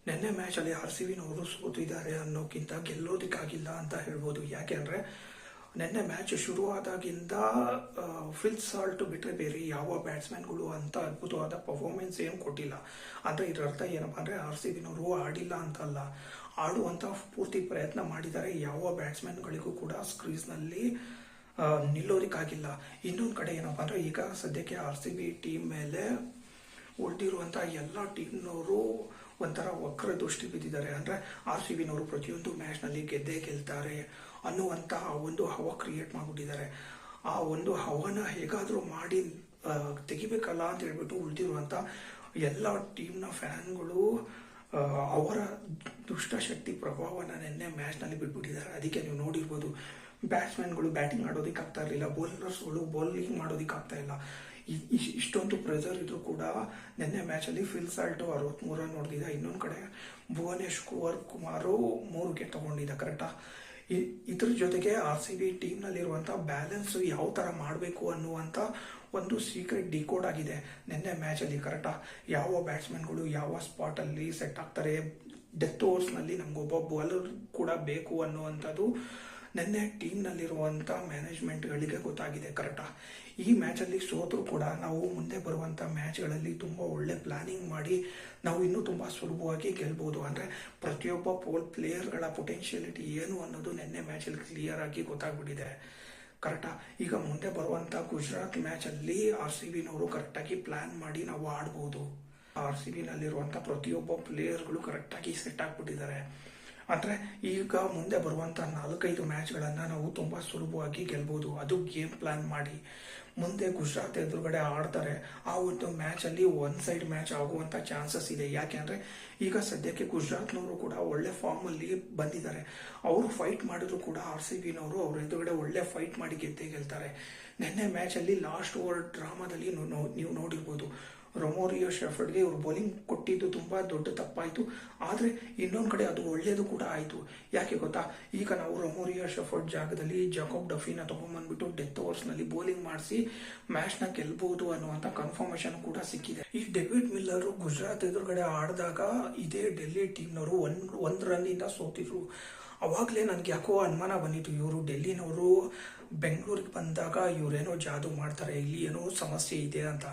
ನಿನ್ನೆ ಮ್ಯಾಚಲ್ಲಿ RCBನವರು ಸೋತಿದ್ದಾರೆ ಅನ್ನೋಕ್ಕಿಂತ ಗೆಲ್ಲೋದಕ್ಕಾಗಿಲ್ಲ ಅಂತ ಹೇಳ್ಬೋದು. ಯಾಕೆಂದರೆ ನಿನ್ನೆ ಮ್ಯಾಚ್ ಶುರುವಾದಾಗಿಂದ ಫಿಲ್ ಸಾಲ್ಟ್ ಬಿಟ್ಟರೆ ಬೇರೆ ಯಾವ ಬ್ಯಾಟ್ಸ್ಮನ್ಗಳು ಅಂತ ಅದ್ಭುತವಾದ ಪರ್ಫಾರ್ಮೆನ್ಸ್ ಏನು ಕೊಟ್ಟಿಲ್ಲ. ಅಂದರೆ ಇದರ ಅರ್ಥ ಏನಪ್ಪ ಅಂದರೆ RCBನವರು ಆಡಿಲ್ಲ ಅಂತಲ್ಲ, ಆಡುವಂಥ ಪೂರ್ತಿ ಪ್ರಯತ್ನ ಮಾಡಿದ್ದಾರೆ. ಯಾವ ಬ್ಯಾಟ್ಸ್ಮನ್ಗಳಿಗೂ ಕೂಡ ಸ್ಕ್ರೀಸ್ನಲ್ಲಿ ನಿಲ್ಲೋದಕ್ಕಾಗಿಲ್ಲ. ಇನ್ನೊಂದು ಕಡೆ ಏನಪ್ಪ ಅಂದರೆ ಈಗ ಸದ್ಯಕ್ಕೆ RCB ಟೀಮ್ ಮೇಲೆ ಉಳಿದಿರುವಂಥ ಎಲ್ಲ ಟೀಮ್ನವರು ಒಂಥರ ವಕ್ರ ದೃಷ್ಟಿ ಬಿದ್ದಿದ್ದಾರೆ. ಅಂದರೆ RCBನವರು ಪ್ರತಿಯೊಂದು ಮ್ಯಾಚ್ನಲ್ಲಿ ಗೆದ್ದೇ ಗೆಲ್ತಾರೆ ಅನ್ನುವಂತಹ ಒಂದು ಹವ ಕ್ರಿಯೇಟ್ ಮಾಡಿಬಿಟ್ಟಿದ್ದಾರೆ. ಆ ಒಂದು ಹವನ ಹೇಗಾದರೂ ಮಾಡಿ ತೆಗಿಬೇಕಲ್ಲ ಅಂತ ಹೇಳ್ಬಿಟ್ಟು ಉಳಿದಿರುವಂಥ ಎಲ್ಲ ಟೀಮ್ನ ಫ್ಯಾನ್ಗಳು ಅವರ ದುಷ್ಟಶಕ್ತಿ ಪ್ರಭಾವನ ನಿನ್ನೆ ಮ್ಯಾಚ್ನಲ್ಲಿ ಬಿಟ್ಬಿಟ್ಟಿದ್ದಾರೆ. ಅದಕ್ಕೆ ನೀವು ನೋಡಿರ್ಬೋದು, ಬ್ಯಾಟ್ಸ್ಮನ್ಗಳು ಬ್ಯಾಟಿಂಗ್ ಆಡೋದಕ್ಕೆ ಆಗ್ತಾ ಇರಲಿಲ್ಲ, ಬೌಲರ್ಸ್ಗಳು ಬೌಲಿಂಗ್ ಮಾಡೋದಕ್ಕೆ ಆಗ್ತಾ ಇಲ್ಲ. ಇಷ್ಟೊಂದು ಪ್ರೆಷರ್ ಇದ್ರೂ ಕೂಡ ನಿನ್ನೆ ಮ್ಯಾಚಲ್ಲಿ ಫಿಲ್ ಸಾಲ್ಟ್ 63 ರನ್ ಹೊಡೆದಿದ್ದ. ಇನ್ನೊಂದು ಕಡೆ ಭುವನೇಶ್ವರ್ ಕುಮಾರ್ 3 ವಿಕೆಟ್ ತಗೊಂಡಿದ್ದ. ಕರೆಕ್ಟಾ? ಇದ್ರ ಜೊತೆಗೆ RCB ಟೀಮ್ನಲ್ಲಿರುವಂಥ ಬ್ಯಾಲೆನ್ಸ್ ಯಾವ ಥರ ಮಾಡಬೇಕು ಅನ್ನುವಂಥ ಒಂದು ಸೀಕ್ರೆಟ್ ಡಿಕೋಡ್ ಆಗಿದೆ ನಿನ್ನೆ ಮ್ಯಾಚಲ್ಲಿ. ಕರೆಕ್ಟಾ? ಯಾವ ಬ್ಯಾಟ್ಸ್ಮನ್ಗಳು ಯಾವ ಸ್ಪಾಟಲ್ಲಿ ಸೆಟ್ ಆಗ್ತಾರೆ, ಡೆತ್ ಓವರ್ಸ್ನಲ್ಲಿ ನಮಗೊಬ್ಬ ಬೌಲರ್ ಕೂಡ ಬೇಕು ಅನ್ನುವಂಥದ್ದು ನಿನ್ನೆ ಟೀಮ್ನಲ್ಲಿರುವಂಥ ಮ್ಯಾನೇಜ್ಮೆಂಟ್ಗಳಿಗೆ ಗೊತ್ತಾಗಿದೆ. ಕರೆಕ್ಟಾ? ಈ ಮ್ಯಾಚಲ್ಲಿ ಸೋತರೂ ಕೂಡ ನಾವು ಮುಂದೆ ಬರುವಂಥ ಮ್ಯಾಚ್ಗಳಲ್ಲಿ ತುಂಬ ಒಳ್ಳೆ ಪ್ಲಾನಿಂಗ್ ಮಾಡಿ ನಾವು ಇನ್ನೂ ತುಂಬ ಸುಲಭವಾಗಿ ಗೆಲ್ಬೋದು. ಅಂದರೆ ಪ್ರತಿಯೊಬ್ಬ ಪ್ಲೇಯರ್ಗಳ ಪೊಟೆನ್ಷಿಯಲಿಟಿ ಏನು ಅನ್ನೋದು ನಿನ್ನೆ ಮ್ಯಾಚಲ್ಲಿ ಕ್ಲಿಯರ್ ಆಗಿ ಗೊತ್ತಾಗ್ಬಿಟ್ಟಿದೆ. ಕರೆಕ್ಟಾ? ಈಗ ಮುಂದೆ ಬರುವಂಥ ಗುಜರಾತ್ ಮ್ಯಾಚಲ್ಲಿ RCBನವರು ಕರೆಕ್ಟಾಗಿ ಪ್ಲಾನ್ ಮಾಡಿ ನಾವು ಆಡ್ಬೋದು. RCBನಲ್ಲಿರುವಂಥ ಪ್ರತಿಯೊಬ್ಬ ಪ್ಲೇಯರ್ಗಳು ಕರೆಕ್ಟಾಗಿ ಸೆಟ್ ಆಗಿಬಿಟ್ಟಿದ್ದಾರೆ. ಅಂದರೆ ಈಗ ಮುಂದೆ ಬರುವಂಥ 4-5 ಮ್ಯಾಚ್ಗಳನ್ನು ನಾವು ತುಂಬ ಸುಲಭವಾಗಿ ಗೆಲ್ಬೋದು. ಅದು ಗೇಮ್ ಪ್ಲಾನ್ ಮಾಡಿ ಮುಂದೆ ಗುಜರಾತ್ ಎದುರುಗಡೆ ಆಡ್ತಾರೆ. ಆ ಒಂದು ಮ್ಯಾಚಲ್ಲಿ ಒನ್ ಸೈಡ್ ಮ್ಯಾಚ್ ಆಗುವಂಥ ಚಾನ್ಸಸ್ ಇದೆ. ಯಾಕೆಂದರೆ ಈಗ ಸದ್ಯಕ್ಕೆ ಗುಜರಾತ್ನವರು ಕೂಡ ಒಳ್ಳೆ ಫಾರ್ಮಲ್ಲಿ ಬಂದಿದ್ದಾರೆ. ಅವರು ಫೈಟ್ ಮಾಡಿದ್ರು ಕೂಡ RCBನವರು ಅವ್ರ ಎದುರುಗಡೆ ಒಳ್ಳೆ ಫೈಟ್ ಮಾಡಿ ಗೆದ್ದೇ ಗೆಲ್ತಾರೆ. ನಿನ್ನೆ ಮ್ಯಾಚಲ್ಲಿ ಲಾಸ್ಟ್ ಓವರ್ ಡ್ರಾಮಾದಲ್ಲಿ ನೀವು ನೋಡಿರ್ಬೋದು, ರೊಮೋರಿಯೋ ಶೆಫರ್ಡ್ಗೆ ಇವರು ಬೌಲಿಂಗ್ ಕೊಟ್ಟಿದ್ದು ತುಂಬ ದೊಡ್ಡ ತಪ್ಪಾಯಿತು. ಆದರೆ ಇನ್ನೊಂದು ಕಡೆ ಅದು ಒಳ್ಳೆಯದು ಕೂಡ ಆಯಿತು. ಯಾಕೆ ಗೊತ್ತಾ? ಈಗ ನಾವು ರೊಮೋರಿಯೋ ಶೆಫರ್ಡ್ ಜಾಗದಲ್ಲಿ ಜಾಕೋಬ್ ಡಫಿನ ತಗೊಂಡ್ಬಂದ್ಬಿಟ್ಟು ಡೆತ್ ಓವರ್ಸ್ನಲ್ಲಿ ಬೌಲಿಂಗ್ ಮಾಡಿಸಿ ಮ್ಯಾಚ್ನ ಗೆಲ್ಬಹುದು ಅನ್ನುವಂಥ ಕನ್ಫರ್ಮೇಷನ್ ಕೂಡ ಸಿಕ್ಕಿದೆ. ಈ ಡೇವಿಡ್ ಮಿಲ್ಲರು ಗುಜರಾತ್ ಎದುರುಗಡೆ ಆಡಿದಾಗ ಇದೇ ಡೆಲ್ಲಿ ಟೀಮ್ನವರು ಒಂದು ರನ್ನಿಂದ ಸೋತಿದ್ರು. ಅವಾಗಲೇ ನನಗೆ ಯಾಕೋ ಅನುಮಾನ ಬಂದಿತ್ತು, ಇವರು ಡೆಲ್ಲಿನವರು ಬೆಂಗಳೂರಿಗೆ ಬಂದಾಗ ಇವರೇನೋ ಜಾದು ಮಾಡ್ತಾರೆ, ಇಲ್ಲಿ ಏನೋ ಸಮಸ್ಯೆ ಇದೆ ಅಂತ.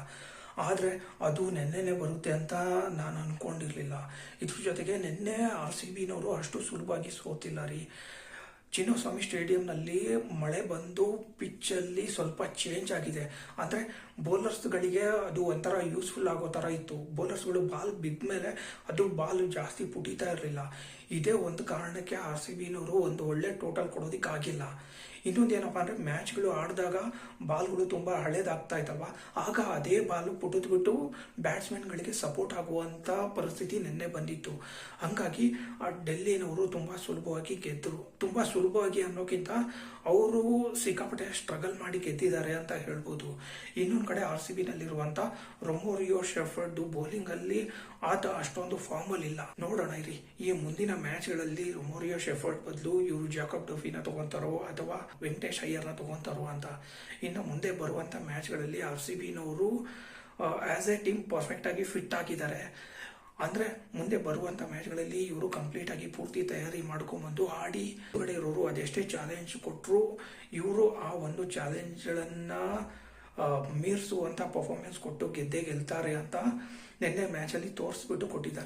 ಆದರೆ ಅದು ನೆನ್ನೆನೇ ಬರುತ್ತೆ ಅಂತ ನಾನು ಅಂದ್ಕೊಂಡಿರಲಿಲ್ಲ. ಇದ್ರ ಜೊತೆಗೆ ನಿನ್ನೆ RCBನವರು ಅಷ್ಟು ಸುಲಭವಾಗಿ ಸೋತಿಲ್ಲ ರೀ. ಚಿನ್ನಸ್ವಾಮಿ ಸ್ಟೇಡಿಯಂನಲ್ಲಿ ಮಳೆ ಬಂದು ಪಿಚ್ಚಲ್ಲಿ ಸ್ವಲ್ಪ ಚೇಂಜ್ ಆಗಿದೆ. ಅಂದರೆ ಬೌಲರ್ಸ್ಗಳಿಗೆ ಅದು ಒಂಥರ ಯೂಸ್ಫುಲ್ ಆಗೋ ಥರ ಇತ್ತು. ಬೌಲರ್ಸ್ಗಳು ಬಾಲ್ ಬಿದ್ದ ಮೇಲೆ ಅದು ಬಾಲ್ ಜಾಸ್ತಿ ಪುಟಿತಾ ಇರಲಿಲ್ಲ. ಇದೇ ಒಂದು ಕಾರಣಕ್ಕೆ RCBನವರು ಒಂದು ಒಳ್ಳೆ ಟೋಟಲ್ ಕೊಡೋದಕ್ಕಾಗಿಲ್ಲ. ಇನ್ನೊಂದು ಏನಪ್ಪ ಅಂದರೆ ಮ್ಯಾಚ್ಗಳು ಆಡಿದಾಗ ಬಾಲ್ಗಳು ತುಂಬ ಹಳೇದಾಗ್ತಾ ಇತ್ತಲ್ವ, ಆಗ ಅದೇ ಬಾಲು ಪುಟಿದ್ಬಿಟ್ಟು ಬ್ಯಾಟ್ಸ್ಮನ್ಗಳಿಗೆ ಸಪೋರ್ಟ್ ಆಗುವಂಥ ಪರಿಸ್ಥಿತಿ ನಿನ್ನೆ ಬಂದಿತ್ತು. ಹಾಗಾಗಿ ಆ ಡೆಲ್ಲಿನವರು ತುಂಬ ಸುಲಭವಾಗಿ ಗೆದ್ದರು. ತುಂಬ ಸುಲಭವಾಗಿ ಅನ್ನೋಕ್ಕಿಂತ ಅವರು ಸಿಕ್ಕಾಪಟ್ಟೆ ಸ್ಟ್ರಗಲ್ ಮಾಡಿ ಗೆದ್ದಿದ್ದಾರೆ ಅಂತ ಹೇಳ್ಬೋದು. ಇನ್ನೊಂದು ಕಡೆ RCBನಲ್ಲಿರುವಂಥ ರೊಮೋರಿಯೋ ಶೆಫರ್ಡ್ ಬೌಲಿಂಗಲ್ಲಿ ಆತ ಅಷ್ಟೊಂದು ಫಾರ್ಮಲ್ಲಿ ಇಲ್ಲ. ನೋಡೋಣ ಇರಿ, ಈ ಮುಂದಿನ ಮ್ಯಾಚ್ಗಳಲ್ಲಿ ರೊಮೋರಿಯೋ ಶೆಫರ್ಡ್ ಬದಲು ಇವರು ಜಾಕೋಬ್ ಡಫಿನ ತಗೊಂತಾರೋ ಅಥವಾ ವೆಂಕಟೇಶ್ ಅಯ್ಯರ್ನ ತಗೊಂತಾರೋ ಅಂತ. ಇನ್ನು ಮುಂದೆ ಬರುವಂಥ ಮ್ಯಾಚ್ಗಳಲ್ಲಿ RCBನವರು ಆಸ್ ಎ ಟೀಮ್ ಪರ್ಫೆಕ್ಟ್ ಆಗಿ ಫಿಟ್ ಆಗಿದ್ದಾರೆ. ಅಂದರೆ ಮುಂದೆ ಬರುವಂಥ ಮ್ಯಾಚ್ಗಳಲ್ಲಿ ಇವರು ಕಂಪ್ಲೀಟ್ ಆಗಿ ಪೂರ್ತಿ ತಯಾರಿ ಮಾಡ್ಕೊಂಬಂದು ಆಡಿ ಹೊರಗಡೆ ಇರೋರು ಅದೆಷ್ಟೇ ಚಾಲೆಂಜ್ ಕೊಟ್ಟರು ಇವರು ಆ ಒಂದು ಚಾಲೆಂಜ್ಗಳನ್ನು ಮೀರಿಸುವಂಥ ಪರ್ಫಾರ್ಮೆನ್ಸ್ ಕೊಟ್ಟು ಗೆದ್ದೇ ಗೆಲ್ತಾರೆ ಅಂತ ನಿನ್ನೆ ಮ್ಯಾಚಲ್ಲಿ ತೋರಿಸ್ಬಿಟ್ಟು ಕೊಟ್ಟಿದ್ದಾರೆ.